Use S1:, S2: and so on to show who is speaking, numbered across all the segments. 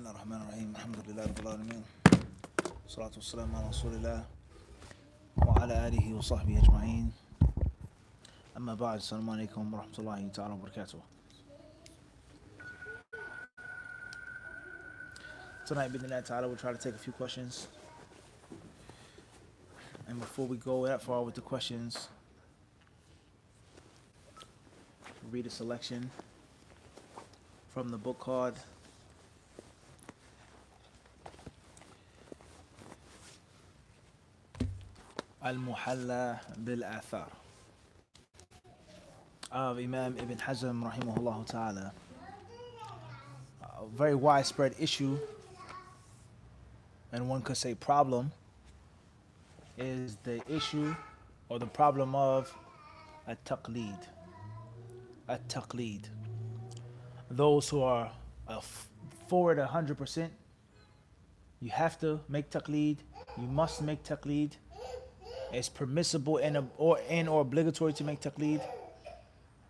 S1: الله الرحمن الرحيم الحمد لله رب العالمين والصلاة والسلام على رسول الله وعلى آله وصحبه أجمعين أما بعد السلام عليكم ورحمة الله تعالى وبركاته. Tonight, bidnillah ta'ala, we'll try to take a few questions. And before we go that far with the questions, read a selection from the book called Al-Muhalla bil-Athar of Imam Ibn Hazm rahimahullah ta'ala. A very widespread issue, and one could say problem, is the issue or the problem of at-taqleed. At-taqleed. Those who are forward 100%, you have to make taqleed, you must make taqleed. It's permissible and or obligatory to make taqleed.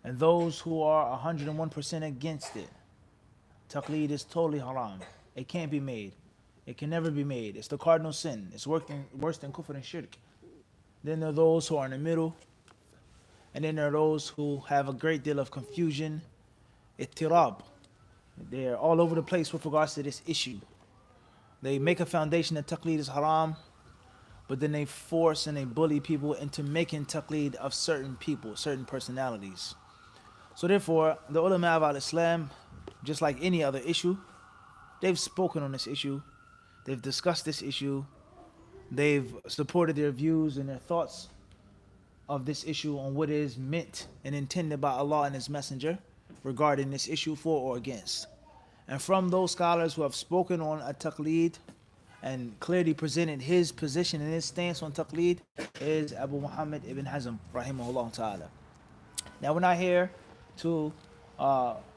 S1: And those who are 101% against it, taqleed is totally haram. It can't be made. It can never be made. It's the cardinal sin. It's worse than kufr and shirk. Then there are those who are in the middle. And then there are those who have a great deal of confusion. Ittirab. They're all over the place with regards to this issue. They make a foundation that taqleed is haram, but then they force and they bully people into making taqleed of certain people, certain personalities. So therefore, the ulama of al-Islam, just like any other issue, they've spoken on this issue. They've discussed this issue. They've supported their views and their thoughts of this issue on what is meant and intended by Allah and His Messenger regarding this issue, for or against. And from those scholars who have spoken on a taqleed and clearly presented his position and his stance on taqleed is Abu Muhammad ibn Hazm rahimahullah ta'ala. Now we're not here to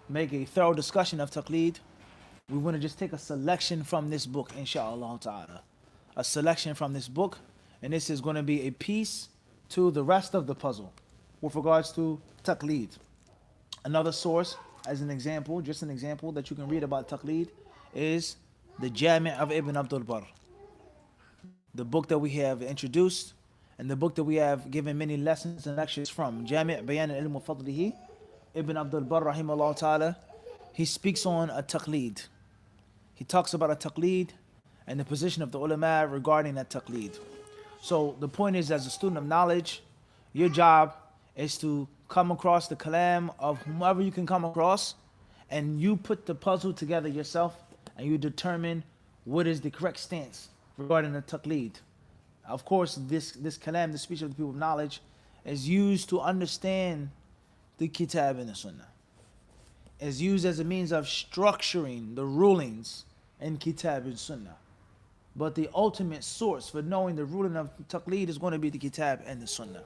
S1: make a thorough discussion of taqleed. We want to just take a selection from this book, inshaAllah ta'ala. A selection from this book, and this is going to be a piece to the rest of the puzzle with regards to taqleed. Another source, as an example, just an example that you can read about taqleed, is the Jami' of Ibn Abdul Barr, the book that we have introduced and the book that we have given many lessons and lectures from. Jami' Bayan al-Ilm wa Fadlihi, Ibn Abdul Barr rahimahullah ta'ala, he speaks on a taqleed. He talks about a taqleed and the position of the ulama regarding that taqleed. So the point is, as a student of knowledge, your job is to come across the kalam of whomever you can come across, and you put the puzzle together yourself and you determine what is the correct stance regarding the taqleed. Of course, this kalam, the speech of the people of knowledge, is used to understand the kitab and the sunnah. Is used as a means of structuring the rulings in kitab and sunnah. But the ultimate source for knowing the ruling of taqleed is going to be the kitab and the sunnah.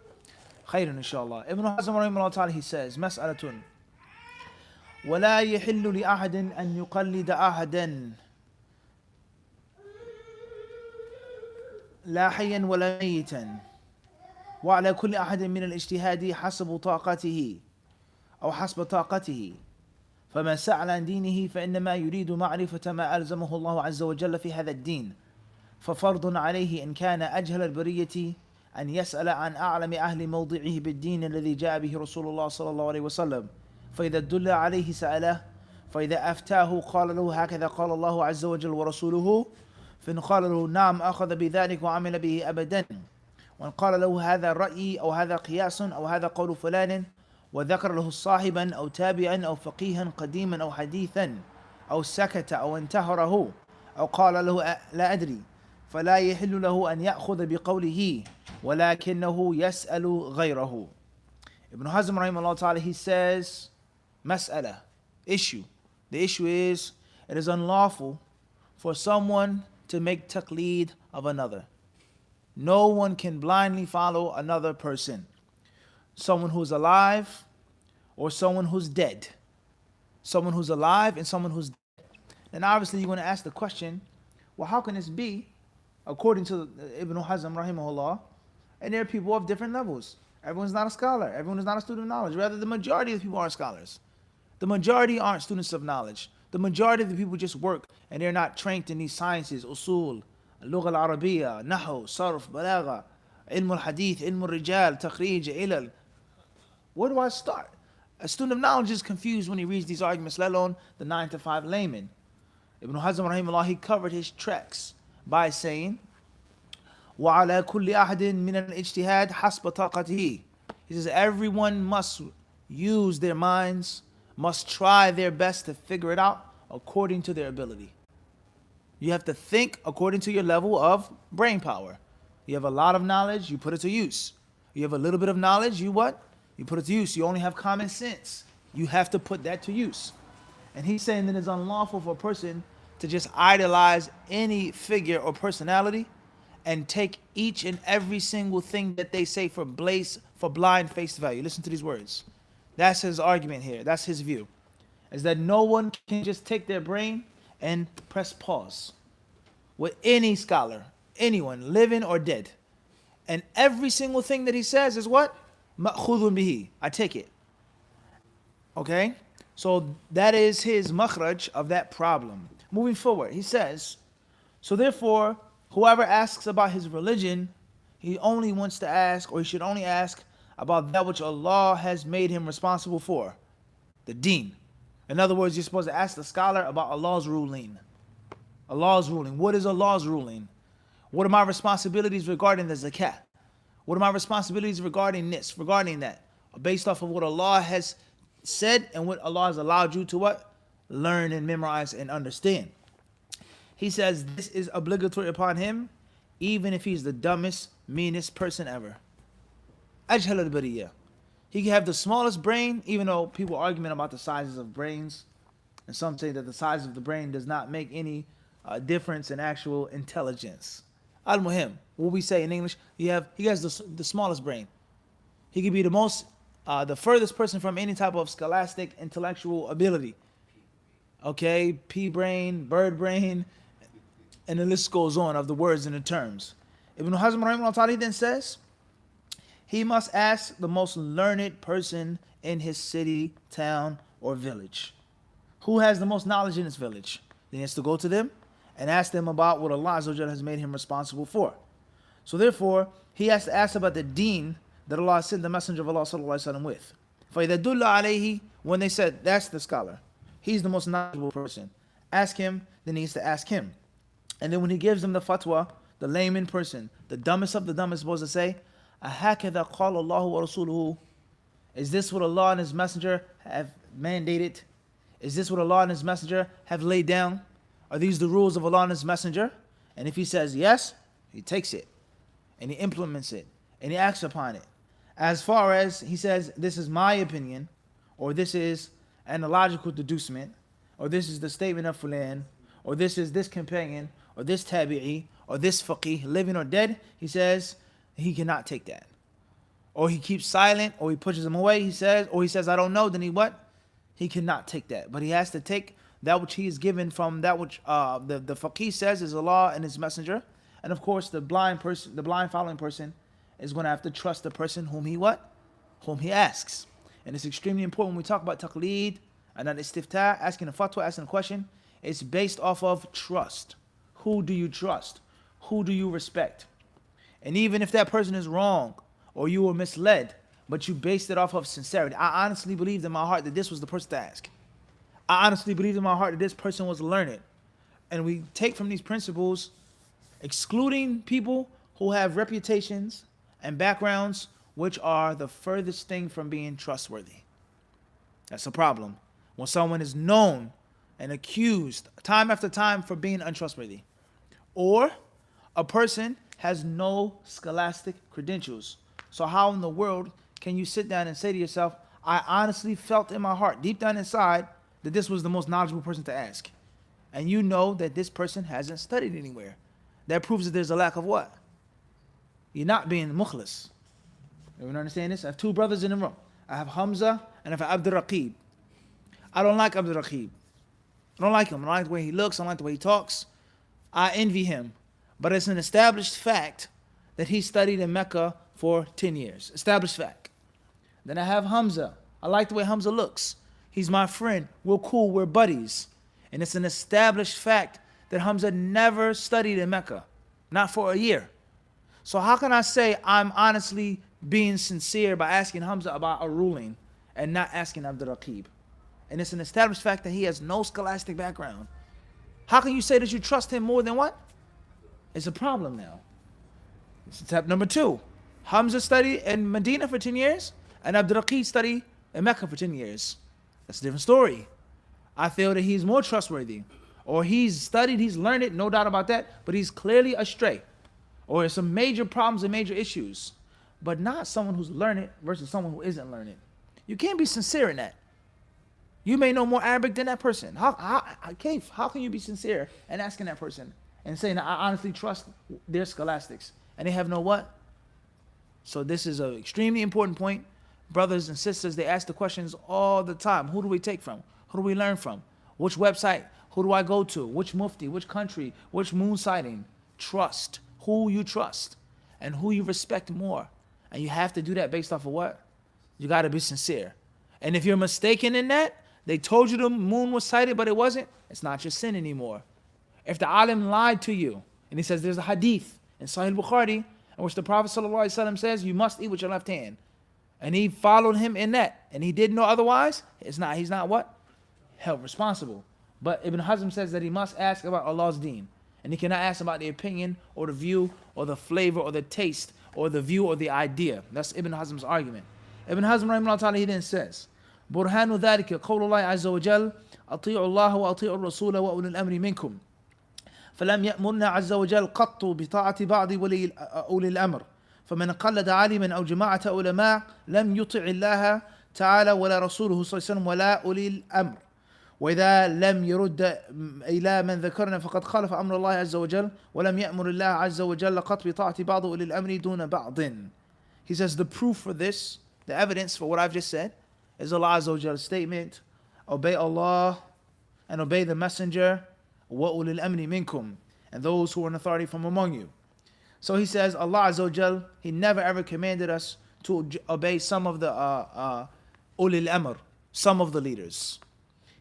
S1: Khayrun inshallah. Ibn Hazm rahimahullah ta'ala, he says, Mas'alatun. ولا يحل لأحد أن يقلد أحدا لا حيا ولا ميتا وعلى كل أحد من الاجتهاد حسب طاقته أو حسب طاقته فمن سأل عن دينه فإنما يريد معرفة ما ألزمه الله عز وجل في هذا الدين ففرض عليه إن كان أجهل البرية أن يسأل عن أعلم أهل موضعه بالدين الذي جاء به رسول الله صلى الله عليه وسلم فإذا دل عليه سأله فإذا أفتاه قال له هكذا قال الله عز وجل ورسوله فإن قال له نعم أخذ بذلك وعمل به أبدا وإن قال له هذا رأيي أو هذا قياس أو هذا قول فلان وذكر له صاحبا أو تابعا أو فقيها قديما أو حديثا أو سكت أو انتهره أو قال له لا أدري فلا يحل له أن يأخذ بقوله ولكنه يسأل غيره. Ibn Hazm rahimahullah ta'ala, he says, mas'ala, issue. The issue is, it is unlawful for someone to make taqleed of another. No one can blindly follow another person. Someone who's alive or someone who's dead. Someone who's alive and someone who's dead. And obviously you're going to ask the question, well, how can this be according to Ibn Hazm rahimahullah? And there are people of different levels. Everyone's not a scholar. Everyone is not a student of knowledge. Rather, the majority of people aren't scholars. The majority aren't students of knowledge. The majority of the people just work and they're not trained in these sciences, usul, اللغة العربية, نحو, صرف, بلاغة, علم الحديث, علم الرجال, تخريج, علل. Where do I start? A student of knowledge is confused when he reads these arguments, let alone the 9 to 5 layman. Ibn Hazm rahimahullah, he covered his tracks by saying, وَعَلَى كُلِّ أَحَدٍ مِنَ الْإِجْتِهَادِ حَسْبَ طَاقَتِهِ. He says everyone must use their minds, must try their best to figure it out according to their ability. You have to think according to your level of brain power. You have a lot of knowledge, you put it to use. You have a little bit of knowledge, you what? You put it to use. You only have common sense. You have to put that to use. And he's saying that it's unlawful for a person to just idolize any figure or personality and take each and every single thing that they say for blind face value. Listen to these words. That's his argument here. That's his view. Is that no one can just take their brain and press pause with any scholar, anyone, living or dead. And every single thing that he says is what? مأخوذ به. I take it. Okay? So that is his makhraj of that problem. Moving forward, he says, so therefore, whoever asks about his religion, he only wants to ask, or he should only ask about that which Allah has made him responsible for, the deen. In other words, you're supposed to ask the scholar about Allah's ruling. Allah's ruling. What is Allah's ruling? What are my responsibilities regarding the zakat? What are my responsibilities regarding this, regarding that? Based off of what Allah has said and what Allah has allowed you to what? Learn and memorize and understand. He says this is obligatory upon him, even if he's the dumbest, meanest person ever. Ajhal al-bariyah. He can have the smallest brain, even though people are arguing about the sizes of brains. And some say that the size of the brain does not make any difference in actual intelligence. Al-Muhim, what we say in English, he has the smallest brain. He could be the furthest person from any type of scholastic intellectual ability. Okay, pea brain, bird brain, and the list goes on of the words and the terms. Ibn Hazm rahimahullah then says, he must ask the most learned person in his city, town, or village. Who has the most knowledge in his village? Then he has to go to them and ask them about what Allah Azza wa Jalla has made him responsible for. So therefore, he has to ask about the deen that Allah sent the Messenger of Allah sallallahu alaihi wasallam with. فَإِذَا دُلَّ عَلَيْهِ, when they said, that's the scholar, he's the most knowledgeable person, ask him, then he needs to ask him. And then when he gives them the fatwa, the layman person, the dumbest of the dumb is supposed to say, أَهَكَذَا قَالَ اللَّهُ وَرَسُولُهُ. Is this what Allah and His Messenger have mandated? Is this what Allah and His Messenger have laid down? Are these the rules of Allah and His Messenger? And if he says yes, he takes it and he implements it and he acts upon it. As far as he says, this is my opinion, or this is an illogical deducement, or this is the statement of fulan, or this is this companion, or this tabi'i, or this faqih, living or dead, he says he cannot take that. Or he keeps silent, or he pushes him away, he says, or he says, I don't know, then he what? He cannot take that. But he has to take that which he is given from that which the faqih says is Allah and His Messenger. And of course, the blind person, the blind following person is going to have to trust the person whom he what? Whom he asks. And it's extremely important when we talk about taqleed and an istiftah, asking a fatwa, asking a question. It's based off of trust. Who do you trust? Who do you respect? And even if that person is wrong or you were misled, but you based it off of sincerity. I honestly believed in my heart that this was the person to ask. I honestly believed in my heart that this person was learned. And we take from these principles, excluding people who have reputations and backgrounds which are the furthest thing from being trustworthy. That's a problem. When someone is known and accused time after time for being untrustworthy. Or a person has no scholastic credentials. So how in the world can you sit down and say to yourself, I honestly felt in my heart, deep down inside, that this was the most knowledgeable person to ask. And you know that this person hasn't studied anywhere. That proves that there's a lack of what? You're not being mukhlis. Everyone understand this? I have two brothers in the room. I have Hamza and I have Abdul Raqib. I don't like Abdul Raqib. I don't like him. I don't like the way he looks. I don't like the way he talks. I envy him. But it's an established fact that he studied in Mecca for 10 years. Established fact. Then I have Hamza. I like the way Hamza looks. He's my friend. We're cool. We're buddies. And it's an established fact that Hamza never studied in Mecca, not for a year. So how can I say I'm honestly being sincere by asking Hamza about a ruling and not asking Abdul Raqib? And it's an established fact that he has no scholastic background. How can you say that you trust him more than what? It's a problem now. This is step number 2. Hamza studied in Medina for 10 years and Abdul Raqib studied in Mecca for 10 years. That's a different story. I feel that he's more trustworthy. Or he's studied, he's learned it, no doubt about that, but he's clearly astray. Or some major problems and major issues. But not someone who's learned it versus someone who isn't learned it. You can't be sincere in that. You may know more Arabic than that person. How can you be sincere and asking that person and saying, I honestly trust their scholastics, and they have no what? So this is an extremely important point. Brothers and sisters, they ask the questions all the time. Who do we take from? Who do we learn from? Which website? Who do I go to? Which mufti? Which country? Which moon sighting? Trust who you trust and who you respect more. And you have to do that based off of what? You got to be sincere. And if you're mistaken in that, they told you the moon was sighted but it wasn't, it's not your sin anymore. If the alim lied to you, and he says there's a hadith in Sahih Bukhari in which the Prophet ﷺ says you must eat with your left hand, and he followed him in that, and he didn't know otherwise, he's not what? Held responsible. But Ibn Hazm says that he must ask about Allah's deen, and he cannot ask about the opinion or the view or the flavor or the taste or the view or the idea. That's Ibn Hazm's argument. Ibn Hazm rahimahullah ta'ala, he then says, برهان ذلك قول الله عز وجل أطيعوا الله وأطيعوا الرسول وأولي الأمر منكم فلم يأمرنا عز وجل قط بطاعة بعض أولي الأمر فمن قلد عالما أو جماعة علماء لم يطع الله تعالى ولا رسوله صلى الله عليه وسلم ولا أولي الأمر وإذا لم يرد إلى من ذكرنا فقد خالف أمر الله عز وجل ولم يأمر الله عز وجل قط بطاعة بعض أولي الأمر دون بعض. He says the proof for this, the evidence for what I've just said, is Allah Azza wa Jalla's statement, obey Allah and obey the messenger, وَأُولِي الْأَمْرِ مِنْكُمْ, and those who are in authority from among you. So he says Allah Azza wa Jalla, he never ever commanded us to obey some of the ulil amr, some of the leaders.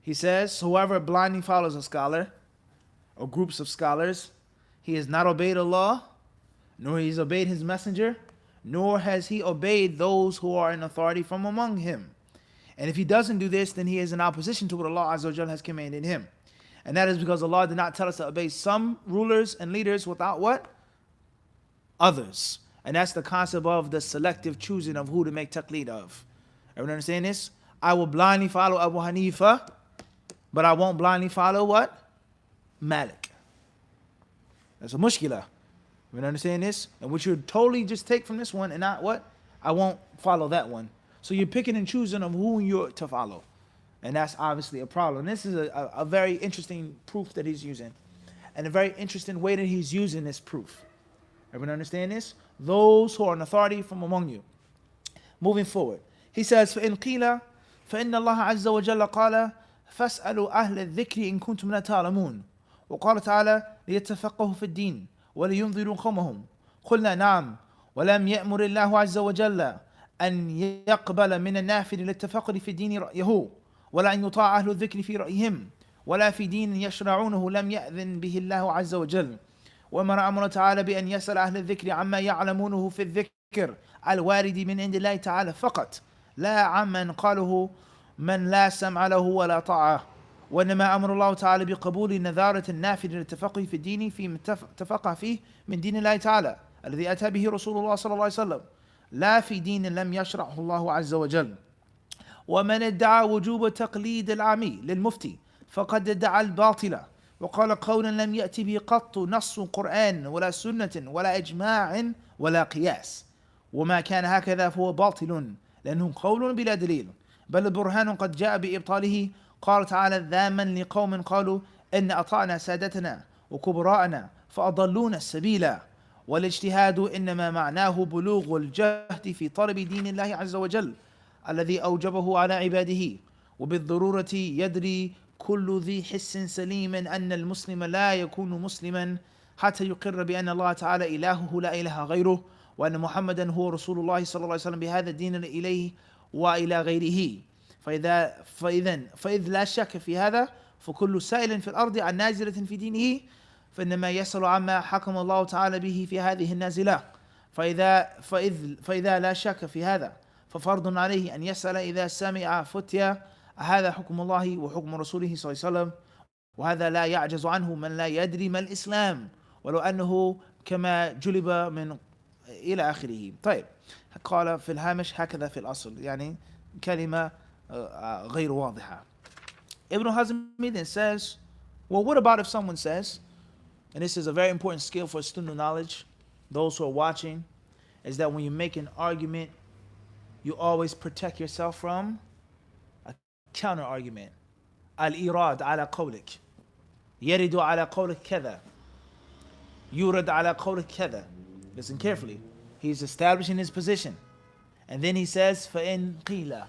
S1: He says whoever blindly follows a scholar or groups of scholars, he has not obeyed Allah, nor he's obeyed his messenger, nor has he obeyed those who are in authority from among him. And if he doesn't do this, then he is in opposition to what Allah Azza wa Jalla has commanded him. And that is because Allah did not tell us to obey some rulers and leaders without what? Others. And that's the concept of the selective choosing of who to make taqleed of. Everyone understand this? I will blindly follow Abu Hanifa, but I won't blindly follow what? Malik. That's a mushkila. Everyone understand this? And what you totally just take from this one and not what? I won't follow that one. So you're picking and choosing of who you're to follow. And that's obviously a problem. This is a very interesting proof that he's using. And a very interesting way that he's using this proof. Everyone understand this? Those who are in authority from among you. Moving forward. He says, فَإِنْ قِيلَ فَإِنَّ اللَّهَ عَزَّ وَجَلَّ قَالَ فَاسْأَلُوا أَهْلَ الذِّكْرِ إِن كُنتُمْ لَا تَعْلَمُونَ وقال تعالى ليتفقهوا في الدين ولينذروا قومهم قلنا نعم ولم يأمر الله عز وجل أن يقبل من النافذ للتفقه في الدين رأيه ولا أن يطاع أهل الذكر في رأيهم ولا في دين يشرعونه لم يأذن به الله عز وجل وأمر تعالى بأن يسأل أهل الذكر عما يعلمونه في الذكر الوارد من عند الله تعالى فقط لا عمن قاله من لا سمع له ولا طاعة وإنما أمر الله تعالى بقبول نذارة النافذ للتفقه في الدين فيما تفقه فيه من دين الله تعالى الذي أتى به رسول الله صلى الله عليه وسلم لا في دين لم يشرعه الله عز وجل. ومن ادعى وجوب تقليد العامي للمفتي فقد ادعى الباطل وقال قولا لم يأتي به قط نص قرآن ولا سنة ولا إجماع ولا قياس وما كان هكذا فهو باطل لأنه قول بلا دليل بل البرهان قد جاء بإبطاله. قال تعالى ذاما لقوم قالوا إن أطعنا سادتنا وكبراءنا فأضلونا السبيل والاجتهاد إنما معناه بلوغ الجهد في طلب دين الله عز وجل الذي أوجبه على عباده وبالضرورة يدري كل ذي حس سليم أن المسلم لا يكون مسلما حتى يقر بأن الله تعالى إلهه لا إله غيره وأن محمدا هو رسول الله صلى الله عليه وسلم بهذا الدين إليه وإلى غيره فإذ لا شك في هذا فكل سائل في الأرض عن نازلة في دينه فإنما يسأل عما حكم الله تعالى به في هذه النازلة فإذا لا شك في هذا ففرض عليه أن يسأل إذا سمع فتيا هذا حكم الله وحكم رسوله صلى الله عليه وسلم وهذا لا يعجز عنه من لا يدري ما الإسلام ولو أنه كما جلب من إلى آخره. طيب قال في الهامش هكذا في الأصل يعني كلمة غير واضحة. Ibn Hazm then says, well, what about if someone says, and this is a very important skill for student knowledge, those who are watching, is that when you make an argument, you always protect yourself from a counter argument. Al-irad ala qawlik. Yaridu ala qawlik kada. Yurad ala qawlik kada. Listen carefully. He's establishing his position. And then he says, فَإِن قِيلَ.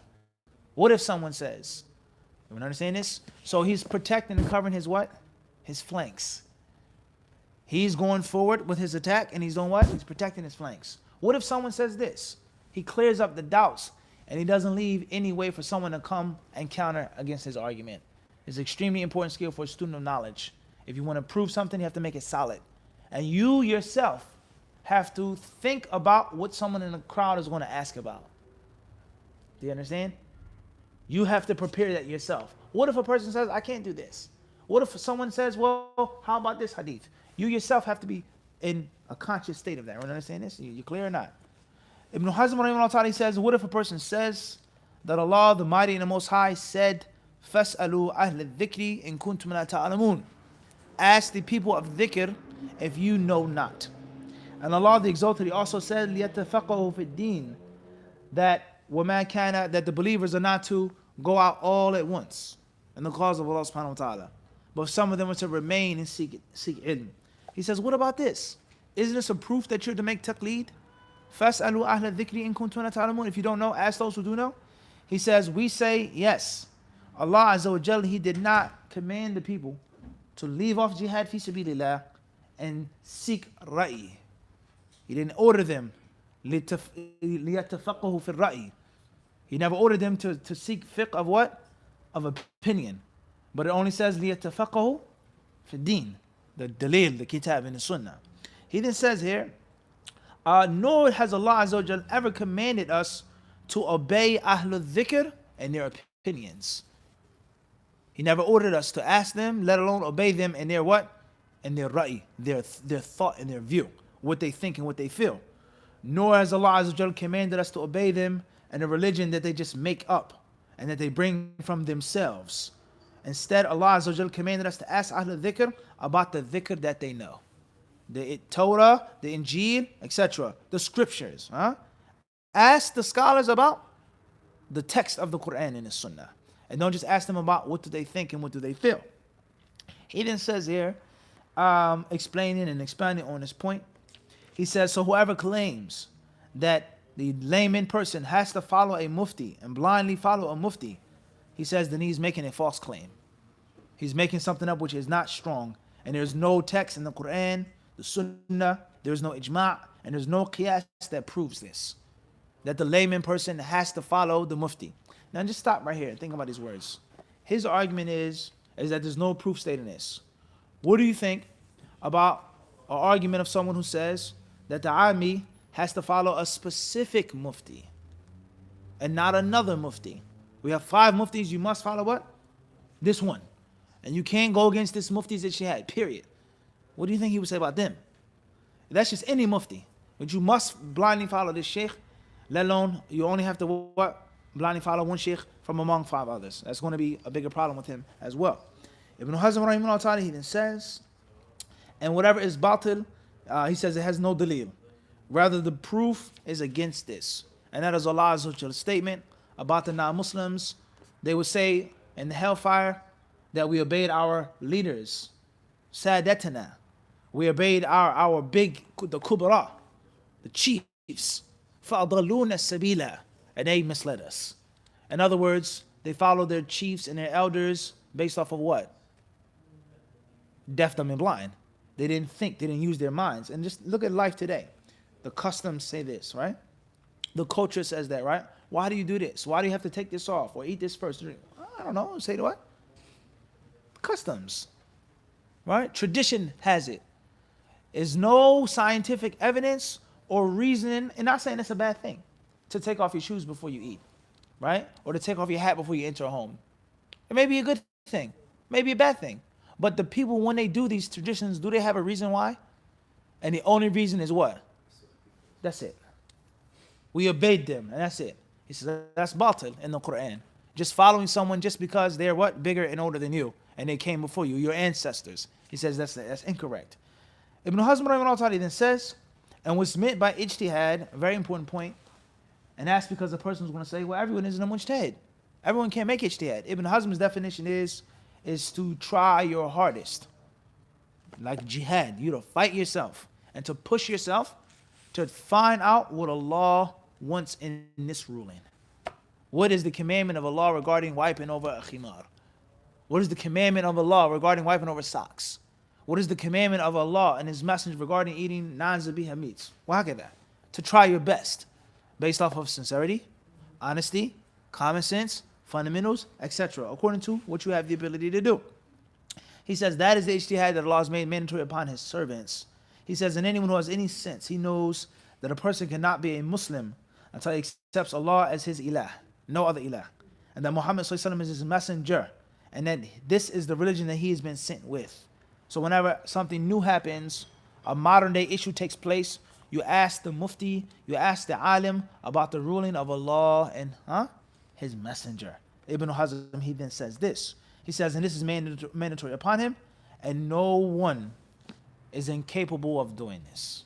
S1: What if someone says? You understand this? So he's protecting and covering his what? His flanks. He's going forward with his attack and he's doing what? He's protecting his flanks. What if someone says this? He clears up the doubts and he doesn't leave any way for someone to come and counter against his argument. It's an extremely important skill for a student of knowledge. If you want to prove something, you have to make it solid. And you yourself have to think about what someone in the crowd is going to ask about. Do you understand? You have to prepare that yourself. What if a person says, I can't do this? What if someone says, well, how about this hadith? You yourself have to be in a conscious state of that. You understand this? You clear or not? Ibn Hazm rahimahullah says, what if a person says that Allah, the Mighty and the Most High, said, فَاسْأَلُوا أَهْلَ الذِّكْرِ إِن كُنْتُمْ لَا تَعْلَمُونَ. Ask the people of dhikr if you know not. And Allah the Exalted, He also said, لِيَتَّفَقَهُ فِي الدِّينِ, that وَمَا كَانَ, that the believers are not to go out all at once in the cause of Allah subhanahu wa ta'ala, but some of them are to remain and seek ilm. He says, what about this? Isn't this a proof that you're to make taqleed? فَاسْأَلُوا أَهْلَ الذِّكْرِ إِن كُنْتُمْ لَا تَعْلَمُونَ. If you don't know, ask those who do know. He says, we say yes. Allah Azza wa Jal, He did not command the people to leave off jihad fi sabilillah and seek ra'i. He didn't order them لِيَتَّفَقَهُ فِي الرَّأْيِ. He never ordered them to seek fiqh of what? Of opinion. But it only says لِيَتَّفَقَهُ فِي الدِّينِ, the dalil, the kitab and the sunnah. He then says here, nor has Allah Azza wa Jal ever commanded us to obey Ahlul Dhikr and their opinions. He never ordered us to ask them, let alone obey them in their what? In their ra'i, their thought and their view, what they think and what they feel. Nor has Allah Azza wa Jal commanded us to obey them in a religion that they just make up and that they bring from themselves. Instead, Allah Azza wa Jal commanded us to ask Ahlul Dhikr about the dhikr that they know. The Torah, the Injil, etc. The scriptures. Ask the scholars about the text of the Quran and the Sunnah. And don't just ask them about what do they think and what do they feel. He then says here, explaining and expanding on this point, he says, so whoever claims that the layman person has to follow a mufti and blindly follow a mufti, he says then he's making a false claim. He's making something up which is not strong. And there's no text in the Quran, the Sunnah, there's no ijma', and there's no qiyas that proves this. That the layman person has to follow the mufti. Now just stop right here and think about these words. His argument is that there's no proof stating this. What do you think about an argument of someone who says that the Ami has to follow a specific mufti and not another mufti? We have 5 muftis, you must follow what? This one. And you can't go against this muftis that she had, period. What do you think he would say about them? That's just any mufti. But you must blindly follow this sheikh, let alone you only have to what? Blindly follow one sheikh from among 5 others. That's going to be a bigger problem with him as well. Ibn Hazm rahimahullah ta'ala, he then says, and whatever is batil, he says it has no dalil. Rather, the proof is against this. And that is Allah's statement about the non-Muslims. They would say in the hellfire that we obeyed our leaders, Sadatana. We obeyed our big, the kubra, the chiefs. فَأَضَلُّونَ السَّبِيلَ. And they misled us. In other words, they followed their chiefs and their elders based off of what? Deaf, dumb, and blind. They didn't think, they didn't use their minds. And just look at life today. The customs say this, right? The culture says that, right? Why do you do this? Why do you have to take this off or eat this first? I don't know. Say what? Customs, right? Tradition has it. There's no scientific evidence or reason, and not saying it's a bad thing, to take off your shoes before you eat, right? Or to take off your hat before you enter a home. It may be a good thing, maybe a bad thing. But the people, when they do these traditions, do they have a reason why? And the only reason is what? That's it. We obeyed them, and that's it. He says that's batil in the Quran. Just following someone just because they're what? Bigger and older than you, and they came before you, your ancestors. He says that's incorrect. Ibn Hazm rahimahullah then says, and what's meant by ijtihad, a very important point, and that's because the person is going to say, well, everyone isn't a mujtahid. Everyone can't make ijtihad. Ibn Hazm's definition is to try your hardest. Like jihad, you to fight yourself and to push yourself to find out what Allah wants in this ruling. What is the commandment of Allah regarding wiping over a khimar? What is the commandment of Allah regarding wiping over socks? What is the commandment of Allah and His Messenger regarding eating non-zabiha meats? That. To try your best, based off of sincerity, honesty, common sense, fundamentals, etc., according to what you have the ability to do. He says that is the ijtihad that Allah has made mandatory upon His servants. He says, and anyone who has any sense, he knows that a person cannot be a Muslim until he accepts Allah as his ilah, no other ilah, and that Muhammad ﷺ is his messenger, and that this is the religion that he has been sent with. So whenever something new happens, a modern day issue takes place, you ask the mufti, you ask the alim about the ruling of Allah and His messenger. Ibn Hazm, he then says this. He says, and this is mandatory upon him, and no one is incapable of doing this.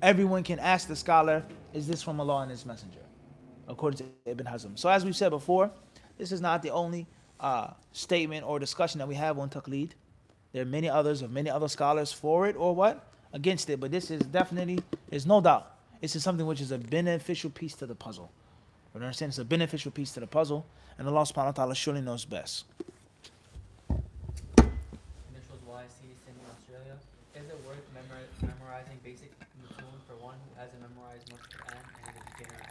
S1: Everyone can ask the scholar, is this from Allah and His messenger? According to Ibn Hazm. So as we've said before, this is not the only statement or discussion that we have on taqleed. There are many others of many other scholars for it or what? Against it. But this is definitely, there's no doubt, this is something which is a beneficial piece to the puzzle. You understand? It's a beneficial piece to the puzzle, and Allah subhanahu wa ta'ala surely knows best.
S2: And this was YC in Australia. Is it worth memorizing basic mutun for one who hasn't memorized much Quran and is a beginner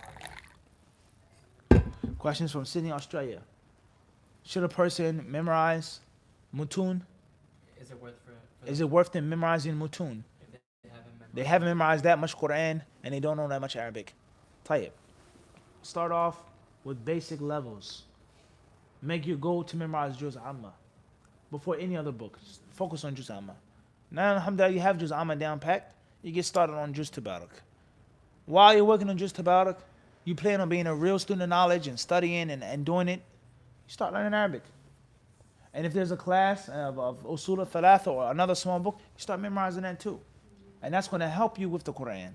S2: artist?
S1: Questions from Sydney, Australia. Should a person memorize mutun? Is it worth them memorizing mutun?
S2: If
S1: they haven't memorized that much Quran and they don't know that much Arabic. Tayyib. Start off with basic levels. Make your goal to memorize Juz Amma before any other book. Focus on Juz Amma. Now, alhamdulillah, you have Juz Amma down packed. You get started on Juz Tabarak. While you're working on Juz Tabarak, you plan on being a real student of knowledge and studying and doing it. You start learning Arabic. And if there's a class of Usul al-Thalatha or another small book, you start memorizing that too. And that's going to help you with the Quran.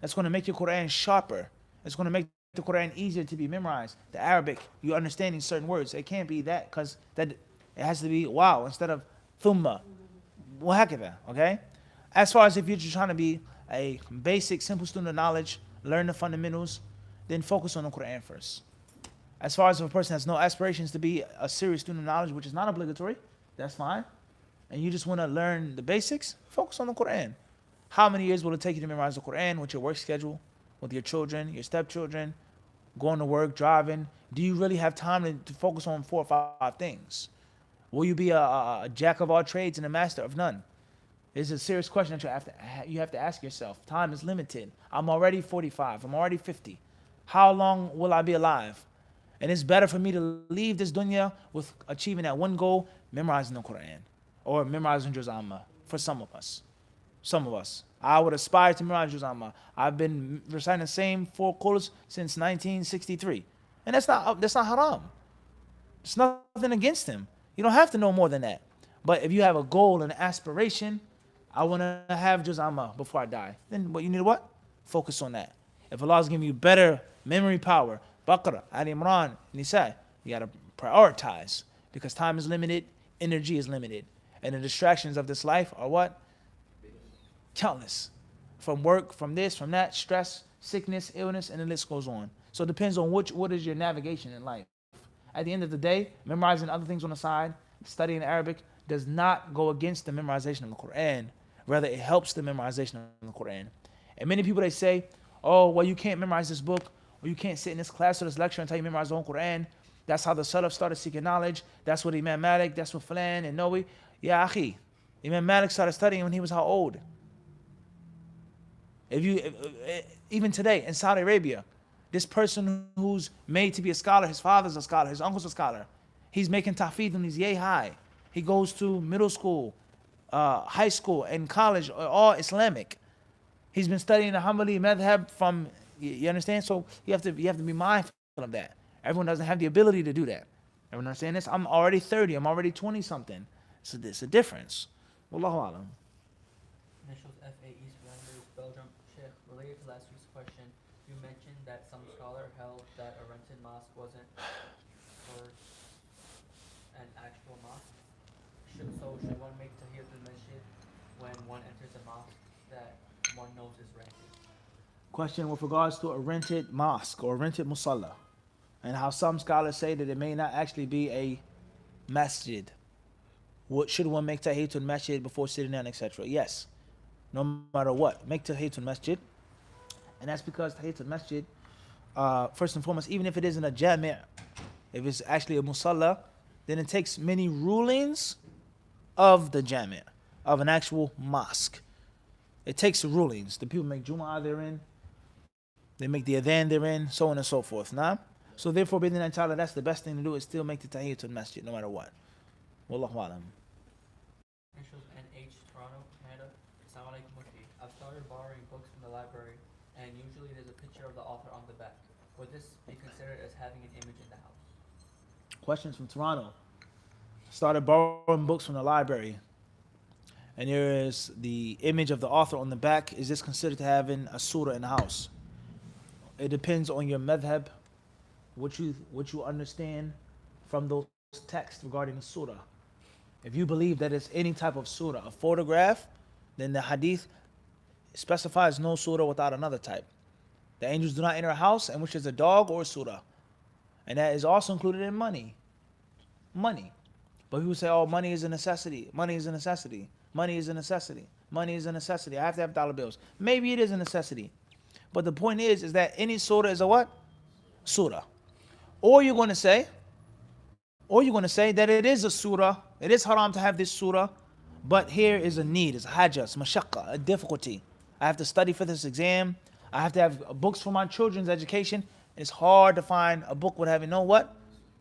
S1: That's going to make your Quran sharper. It's going to make the Quran easier to be memorized. The Arabic, you understanding certain words. It can't be that because that it has to be wow instead of thumma. Okay? As far as if you're just trying to be a basic, simple student of knowledge, learn the fundamentals, then focus on the Quran first. As far as if a person has no aspirations to be a serious student of knowledge, which is not obligatory, that's fine. And you just want to learn the basics, focus on the Quran. How many years will it take you to memorize the Quran with your work schedule, with your children, your stepchildren, going to work, driving? Do you really have time to focus on 4 or 5 things? Will you be a jack of all trades and a master of none? It's a serious question that you have to ask yourself. Time is limited. I'm already 45. I'm already 50. How long will I be alive? And it's better for me to leave this dunya with achieving that one goal, memorizing the Quran or memorizing Juz Amma for some of us. Some of us. I would aspire to memorize Juz Amma. I've been reciting the same 4 qul's since 1963. And that's not haram. There's nothing against him. You don't have to know more than that. But if you have a goal and aspiration, I want to have Juz Amma before I die, then what you need to what? Focus on that. If Allah is giving you better memory power, Baqarah, Ali Imran, Nisa, you got to prioritize because time is limited, energy is limited, and the distractions of this life are what? Countless. From work, from this, from that, stress, sickness, illness, and the list goes on. So it depends on what is your navigation in life. At the end of the day, memorizing other things on the side, studying Arabic, does not go against the memorization of the Quran. Rather, it helps the memorization of the Quran. And many people, they say, oh, well, you can't memorize this book, or you can't sit in this class or this lecture until you memorize the whole Quran. That's how the Salaf started seeking knowledge. That's what Imam Malik, that's what Fulan and Nawawi. Yeah, akhi. Imam Malik started studying when he was how old? If you, even today in Saudi Arabia, this person who's made to be a scholar, his father's a scholar, his uncle's a scholar. He's making tahfidh when he's yay high. He goes to middle school, high school, and college, all Islamic. He's been studying the Hanbali madhab from, you understand? So you have to be mindful of that. Everyone doesn't have the ability to do that. Everyone understand this? I'm already 30, I'm already 20 something. So there's a difference. Wallahu alam.
S2: Initials FA East Flanders, Belgium. Sheikh, related to last week's question, you mentioned that some scholar held that a rented mosque wasn't for an actual mosque. Should one make tahiyatul masjid when one enters a mosque that one knows is rented?
S1: Question with regards to a rented mosque or rented musalla, and how some scholars say that it may not actually be a masjid. What should one make tahiyatul masjid before sitting down, etc.? Yes, no matter what, make tahiyatul masjid, and that's because tahiyatul masjid, first and foremost, even if it isn't a jami', if it's actually a musalla, then it takes many rulings of the jami', of an actual mosque. It takes the rulings. The people make Jum'ah therein, they make the adhan therein, so on and so forth. Nah? So therefore, bidin ta'ala, that's the best thing to do, is still make the tahiyatul masjid no matter what. Wallahu alam.
S2: Initials NH, Toronto, Canada. Assalamu alaikum Mufti. I've started borrowing books from the library, and usually there's a picture of the author on the back. Would this be considered as having an image in the house?
S1: Questions from Toronto. Started borrowing books from the library, and there is the image of the author on the back. Is this considered to having a surah in the house? It depends on your madhab, what you understand from those texts regarding the surah. If you believe that it's any type of surah, a photograph, then the hadith specifies no surah without another type. The angels do not enter a house in which is a dog or a surah. And that is also included in money. Money. But people say, oh, money is a necessity. Money is a necessity. Money is a necessity. Money is a necessity. I have to have dollar bills. Maybe it is a necessity. But the point is that any surah is a what? Surah. Or you're going to say that it is a surah. It is haram to have this surah. But here is a need. It's a hajjah. It's mashaqqa, a difficulty. I have to study for this exam. I have to have books for my children's education. It's hard to find a book with having no what?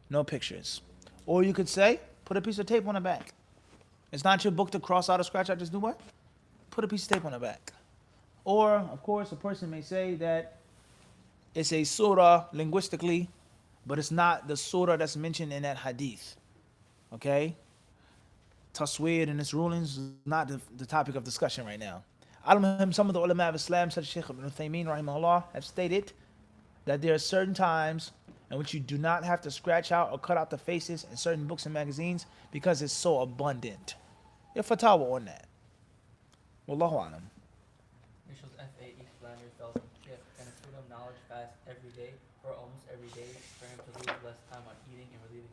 S1: No pictures. Or you could say, put a piece of tape on the back. It's not your book to cross out or scratch out. Just do what? Put a piece of tape on the back. Or, of course, a person may say that it's a surah linguistically, but it's not the surah that's mentioned in that hadith. Okay? Tasweer and its rulings is not the topic of discussion right now. Some of the ulama of Islam, such as Shaykh Ibn Uthaymeen, rahimahullah, have stated that there are certain times in which you do not have to scratch out or cut out the faces in certain books and magazines because it's so abundant. Your fatwa on that. Wallahu alam.
S2: Initials FA East Flanders, Belgium. Sheikh, can a student of knowledge fast every day or almost every day for him to lose less time on eating and relieving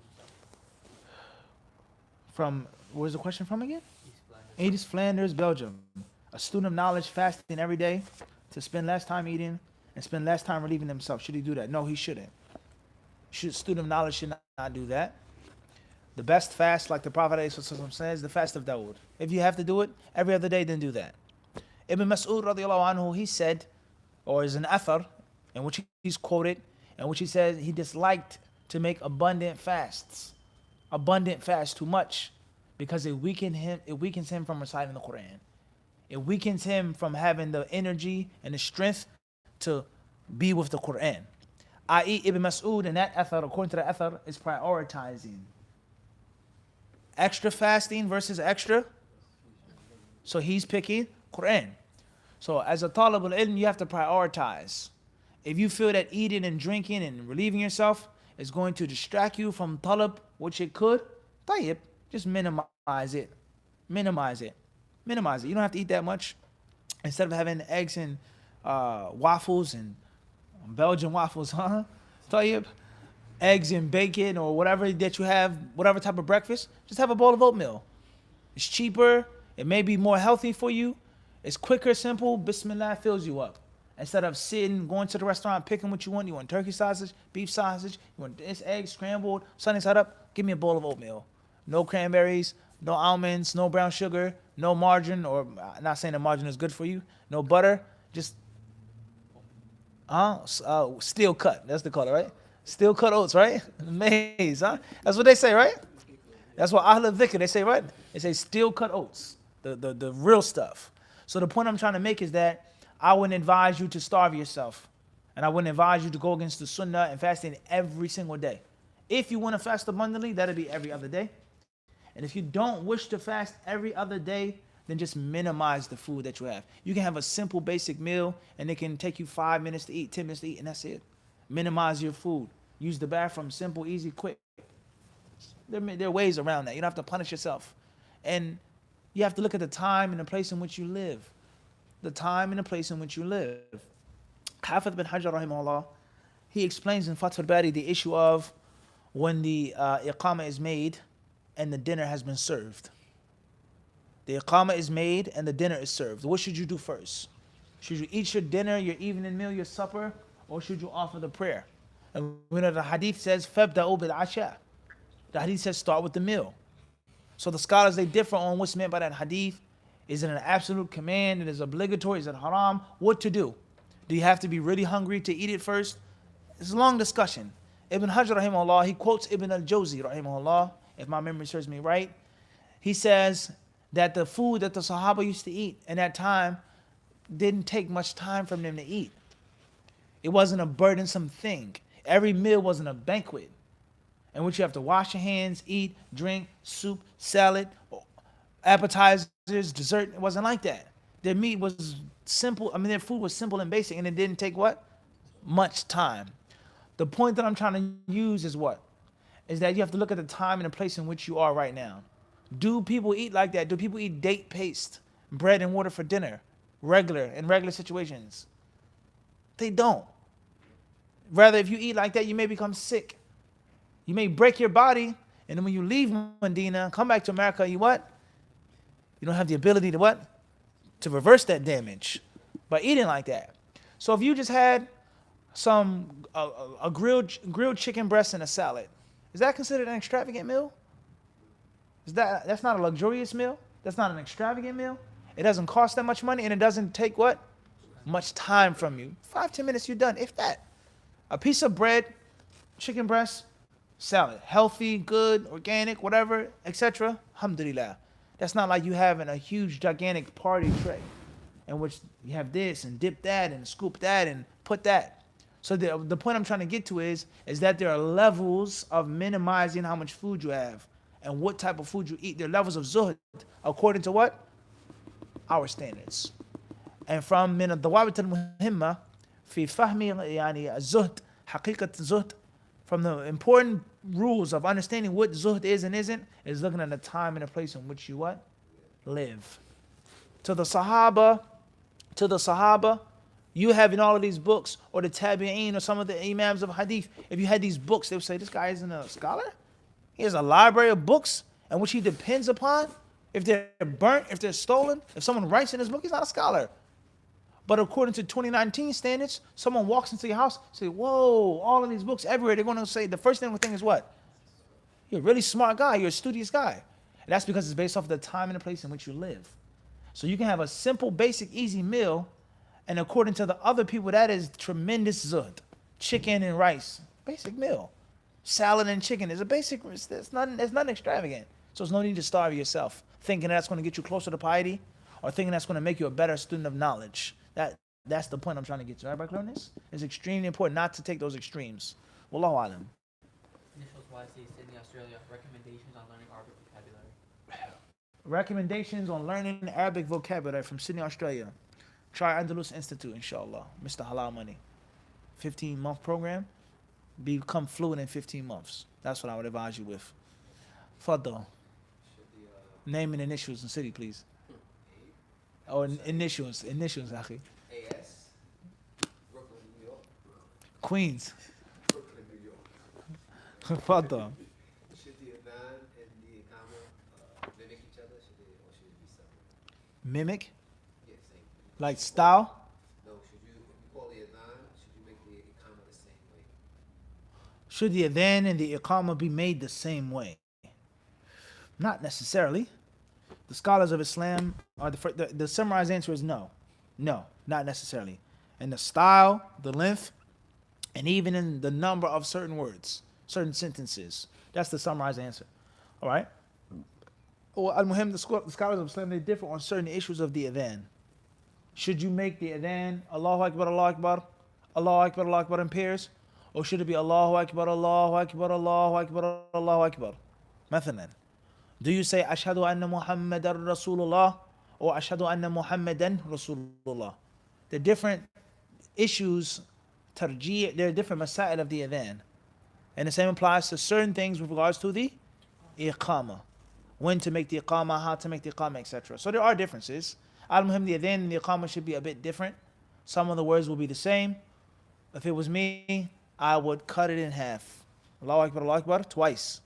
S2: himself?
S1: Where's the question from again?
S2: East Flanders.
S1: East Flanders, Belgium. A student of knowledge fasting every day to spend less time eating and spend less time relieving himself. Should he do that? No, he shouldn't. Student of knowledge should not do that. The best fast, like the Prophet ﷺ says, the fast of Dawood. If you have to do it every other day, then do that. Ibn Mas'ud radiallahu anhu, he said, or is an athar, in which he's quoted, in which he says he disliked to make abundant fasts too much, because it weakens him from reciting the Quran. It weakens him from having the energy and the strength to be with the Quran. I.e. Ibn Mas'ud and that athar, according to the athar, is prioritizing extra fasting versus extra. So he's picking Quran. So as a talib al-ilm, you have to prioritize. If you feel that eating and drinking and relieving yourself is going to distract you from talib, which it could, tayyib, just minimize it. Minimize it. You don't have to eat that much. Instead of having eggs and waffles and Belgian waffles, tayyib, eggs and bacon or whatever that you have, whatever type of breakfast, just have a bowl of oatmeal. It's cheaper. It may be more healthy for you. It's quicker, simple. Bismillah fills you up. Instead of sitting, going to the restaurant, picking what you want. You want turkey sausage, beef sausage, you want this egg scrambled, sunny side up. Give me a bowl of oatmeal. No cranberries, no almonds, no brown sugar, no margarine, or not saying that margarine is good for you. No butter, just steel cut. That's the color, right? Steel cut oats, right? Maize, huh? That's what they say, right? That's what Ahl al-Dhikr, they say, right? They say steel cut oats, the real stuff. So the point I'm trying to make is that I wouldn't advise you to starve yourself. And I wouldn't advise you to go against the sunnah and fasting every single day. If you want to fast abundantly, that'll be every other day. And if you don't wish to fast every other day, then just minimize the food that you have. You can have a simple basic meal and it can take you 5 minutes to eat, 10 minutes to eat, and that's it. Minimize your food. Use the bathroom, simple, easy, quick. There are ways around that. You don't have to punish yourself. And you have to look at the time and the place in which you live. The time and the place in which you live. Hafidh bin Hajar rahimahullah, he explains in Fath al-Bari the issue of when the iqamah is made and the dinner has been served. The iqamah is made and the dinner is served. What should you do first? Should you eat your dinner, your evening meal, your supper, or should you offer the prayer? And we know the hadith says, فَابْدَأُوا بِالْعَشَاءِ. The hadith says start with the meal. So the scholars, they differ on what's meant by that hadith. Is it an absolute command? It is obligatory? Is it haram? What to do? Do you have to be really hungry to eat it first? It's a long discussion. Ibn Hajar rahimahullah, he quotes Ibn al-Jawzi rahimahullah, if my memory serves me right. He says that the food that the Sahaba used to eat in that time didn't take much time from them to eat. It wasn't a burdensome thing. Every meal wasn't a banquet in which you have to wash your hands, eat, drink, soup, salad, appetizers, dessert. It wasn't like that. Their meat was simple. I mean, their food was simple and basic, and it didn't take what? Much time. The point that I'm trying to use is what? Is that you have to look at the time and the place in which you are right now. Do people eat like that? Do people eat date paste, bread and water for dinner, in regular situations? They don't. Rather, if you eat like that, you may become sick. You may break your body, and then when you leave Medina, come back to America, you what? You don't have the ability to what? To reverse that damage by eating like that. So if you just had a grilled chicken breast and a salad, is that considered an extravagant meal? That's not a luxurious meal? That's not an extravagant meal? It doesn't cost that much money, and it doesn't take what? Much time from you. 5-10 minutes, you're done, if that. A piece of bread, chicken breast, salad. Healthy, good, organic, whatever, etc. Alhamdulillah. That's not like you having a huge, gigantic party tray in which you have this and dip that and scoop that and put that. So the point I'm trying to get to is that there are levels of minimizing how much food you have and what type of food you eat. There are levels of zuhd according to what? Our standards. And from من الضوابط المهمة في فهم يعني الزهد حقيقة الزهد, from the important rules of understanding what zuhd is and isn't, is looking at the time and the place in which you what? Live. To the Sahaba, you having all of these books, or the Tabi'een, or some of the Imams of Hadith, if you had these books, they would say, this guy isn't a scholar? He has a library of books in which he depends upon. If they're burnt, if they're stolen, if someone writes in his book, he's not a scholar. But according to 2019 standards, someone walks into your house, say, whoa, all of these books everywhere. They're going to say, the first thing is what? You're a really smart guy. You're a studious guy. And that's because it's based off the time and the place in which you live. So you can have a simple, basic, easy meal, and according to the other people, that is tremendous zuhd. Chicken and rice, basic meal. Salad and chicken is a basic, it's nothing extravagant. So there's no need to starve yourself, thinking that's going to get you closer to piety, or thinking that's going to make you a better student of knowledge. That's the point I'm trying to get to. Everybody clear on this? It's extremely important not to take those extremes. Wallahu alam.
S2: Initials YC, Sydney, Australia. Recommendations on learning Arabic vocabulary.
S1: Recommendations on learning Arabic vocabulary from Sydney, Australia. Try Andalus Institute, inshallah. Mr. Halal Money. 15-month program. Become fluent in 15 months. That's what I would advise you with. Fadl. Name and initials and city, please. Or initials, akhi.
S3: AS, Brooklyn, New York.
S1: Queens.
S3: Brooklyn, New York.
S1: Fadl.
S3: Should the adhan and the iqama mimic each other? Should it be separate?
S1: Mimic?
S3: Yeah, same.
S1: Like style?
S3: No, should you, if you
S1: Should the adhan and the iqamah be made the same way? Not necessarily. The scholars of Islam are the summarized answer is no. No, not necessarily. In the style, the length, and even in the number of certain words, certain sentences. That's the summarized answer. All right? Well, al-muhim, the scholars of Islam, they differ on certain issues of the adhan. Should you make the adhan Allahu Akbar, Allahu Akbar, Allahu Akbar, Allahu Akbar in pairs? Or should it be Allahu Akbar, Allahu Akbar, Allahu Akbar, Allahu Akbar? Mathalan. Do you say Ashhadu anna Muhammadan Rasulullah or Ashhadu anna Muhammadan Rasulullah? The different issues, tarjih, there are different masail of the adhan. And the same applies to certain things with regards to the iqamah. When to make the iqamah, how to make the iqamah, etc. So there are differences. Al-muhim, the adhan and the iqamah should be a bit different. Some of the words will be the same. If it was me, I would cut it in half. Allahu Akbar, Allahu Akbar, twice.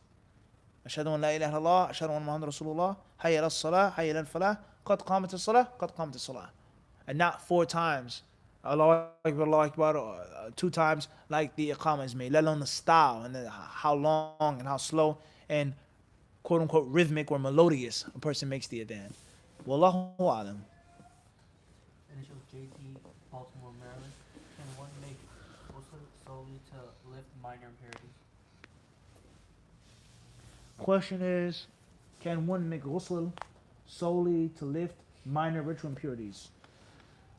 S1: Ashhadu an la ilaha illallah, ashhadu anna Muhammadan Rasulullah, hayya ala salah, hayya ala falah, qad qamat as-salah, qad qamat as-salah. And not 4 times. Allahu Akbar, or 2 times like the iqamah is made, let alone the style and how long and how slow and quote unquote rhythmic or melodious a person makes the adhan. Wallahu alam.
S2: Initials JT, Baltimore, Maryland. Can one make ghusl solely to lift minor impurities?
S1: Question is, can one make ghusl solely to lift minor ritual impurities?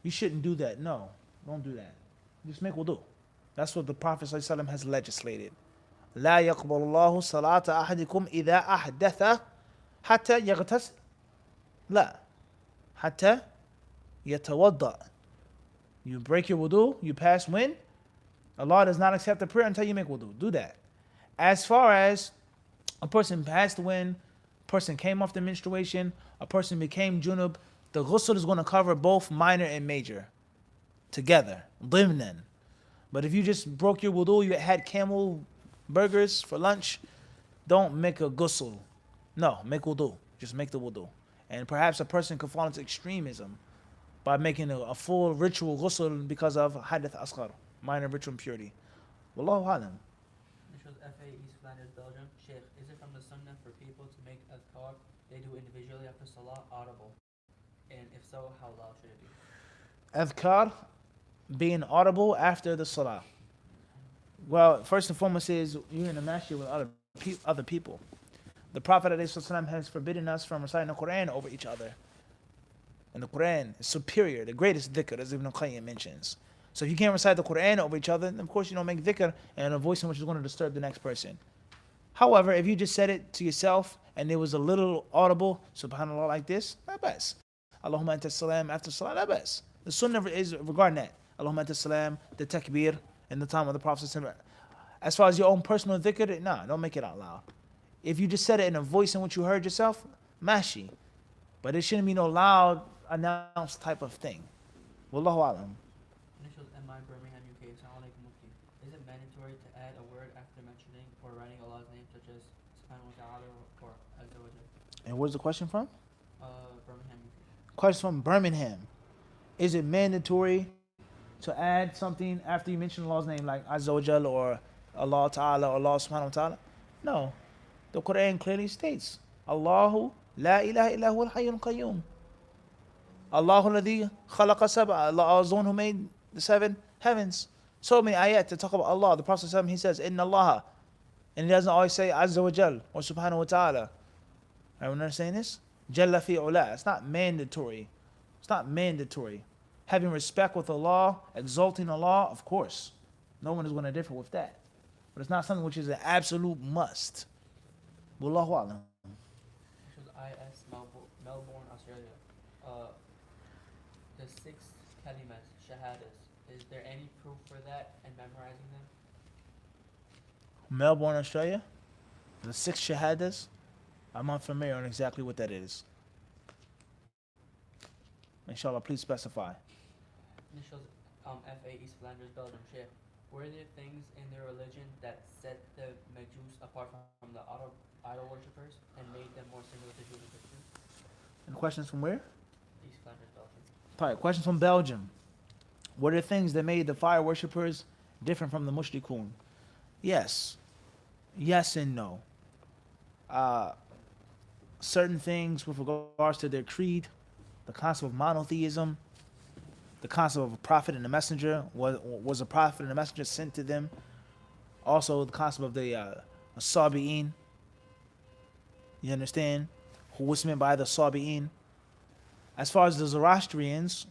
S1: You shouldn't do that. No, don't do that. Just make wudu. That's what the Prophet ﷺ has legislated. لا يقبل الله صلاة أحدكم إذا أحدث حتى يغتسل. لا. حتى يتوضأ. You break your wudu, you pass when? Allah does not accept the prayer until you make wudu. Do that. As far as a person passed when, a person came off the menstruation, a person became junub, the ghusl is going to cover both minor and major together, ضمنا. But if you just broke your wudu, you had camel burgers for lunch, don't make a ghusl. No, make wudu. Just make the wudu. And perhaps a person could fall into extremism by making a full ritual ghusl because of hadith asghar, minor ritual impurity. Wallahu alam.
S2: Initials FA, East Flanders, Belgium. Sheikh, is it from the sunnah for people to make adhkar they do individually after salah audible? And if so, how loud should it be?
S1: Adhkar being audible after the salah. Well, first and foremost is you're in a masjid with other people. The Prophet ﷺ has forbidden us from reciting the Quran over each other. And the Quran is superior, the greatest dhikr, as Ibn Qayyim mentions. So if you can't recite the Quran over each other, then of course you don't make dhikr in a voice in which is going to disturb the next person. However, if you just said it to yourself and it was a little audible, subhanAllah, like this, not best. Allahumma anta salam after salah, not best. The sunnah is regarding that. Allahumma anta salam, the takbir, in the time of the Prophet. As far as your own personal dhikr, nah, don't make it out loud. If you just said it in a voice in which you heard yourself, mashi. But it shouldn't be no loud, announced type of thing. Wallahu alam.
S2: Initials MI, Birmingham, UK. Assalamu alaikum, Mufti. Is it mandatory to add a word after mentioning or writing Allah's name, such as Subhanahu wa Ta'ala or Azza wa Jal?
S1: And where's the question from?
S2: Birmingham, UK.
S1: Question from Birmingham. Is it mandatory to add something after you mention Allah's name, like Azza wa Jal or Allah Ta'ala or Allah Subhanahu wa Ta'ala? No. The Quran clearly states, Allahu la ilaha illa huwa al-hayyul qayyum. Allahu alladhi khalaqa sab'a. Allah is the one who made the 7 heavens. So many ayat to talk about Allah. The Prophet ﷺ, he says, Inna Allah. And he doesn't always say Azza wa Jal or Subhanahu wa Ta'ala. Everyone understand this? Jalla fi ula. It's not mandatory. It's not mandatory. Having respect with Allah, exalting Allah, of course. No one is going to differ with that. But it's not something which is an absolute must. Wallahu alam.
S2: This was IS, Melbourne, Australia. The 6 kalimas, shahadas, is there any proof for that and memorizing them?
S1: Melbourne, Australia. The 6 shahadas. I'm unfamiliar on exactly what that is. Inshallah, please specify.
S2: Initials FA, East Flanders, Belgium. Sheikh, were there things in their religion that set the Majus apart from the idol worshippers and made them more similar to Jews and Christians?
S1: And questions from where?
S2: East Flanders, Belgium.
S1: Right, questions from Belgium. What are things that made the fire worshippers different from the mushrikun? Yes, Yes and no. Uh, Certain things with regards to their creed, the concept of monotheism, the concept of a prophet and a messenger, was a prophet and a messenger sent to them. Also, the concept of the Sabi'in, you understand? Who was meant by the Sabi'in. As far as the Zoroastrians,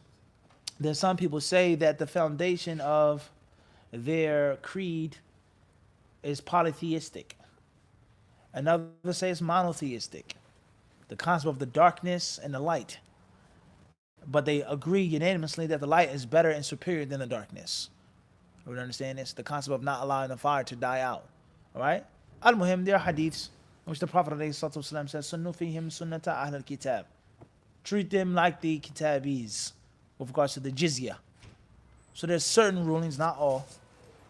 S1: then some people say that the foundation of their creed is polytheistic. Another say it's monotheistic. The concept of the darkness and the light. But they agree unanimously that the light is better and superior than the darkness. We understand this? The concept of not allowing the fire to die out. Alright? Al-Muhim, there are hadiths in which the Prophet ﷺ says, Sunnu fihim sunnata ahl al-kitab. Treat them like the kitabis with regards to the jizya. So there's certain rulings, not all,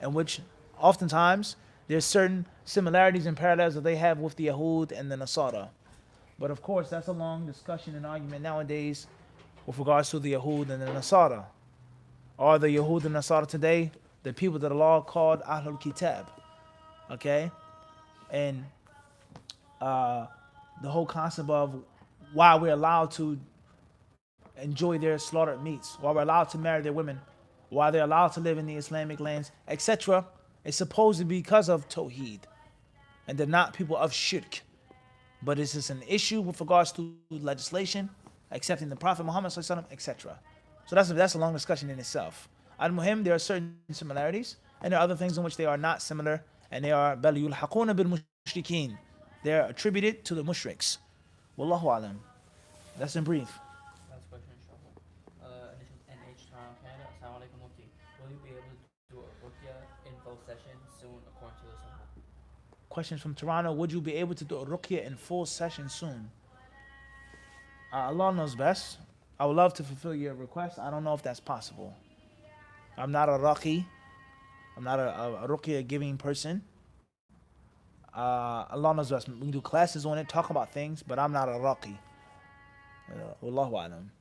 S1: in which oftentimes there's certain similarities and parallels that they have with the Yahud and the Nasara. But of course, that's a long discussion and argument nowadays with regards to the Yahud and the Nasara. Are the Yahud and Nasara today the people that Allah called Ahlul Kitab? Okay? And the whole concept of why we're allowed to enjoy their slaughtered meats, why we're allowed to marry their women, why they're allowed to live in the Islamic lands, etc. It's supposed to be because of Tawheed. And they're not people of shirk. But it's just an issue with regards to legislation, accepting the Prophet Muhammad, etc. So that's a long discussion in itself. Al-Muhim, there are certain similarities, and there are other things in which they are not similar, and they are بَلْ يُلْحَقُونَ بِالْمُشْرِكِينَ. They are attributed to the mushriks. Wallahu alam. That's in brief.
S2: Last question, inshallah. Initials NH Toronto, Canada. Assalamu alaikum, Mufti. Will you be able to do a ruqya info session soon according to the sunnah?
S1: Questions from Toronto. Would you be able to do a ruqya in full session soon? Allah knows best. I would love to fulfill your request. I don't know if that's possible. I'm not a raqi. I'm not a ruqya giving person. Allah knows best. We can do classes on it, talk about things, but I'm not a raqi. Wallahu alam.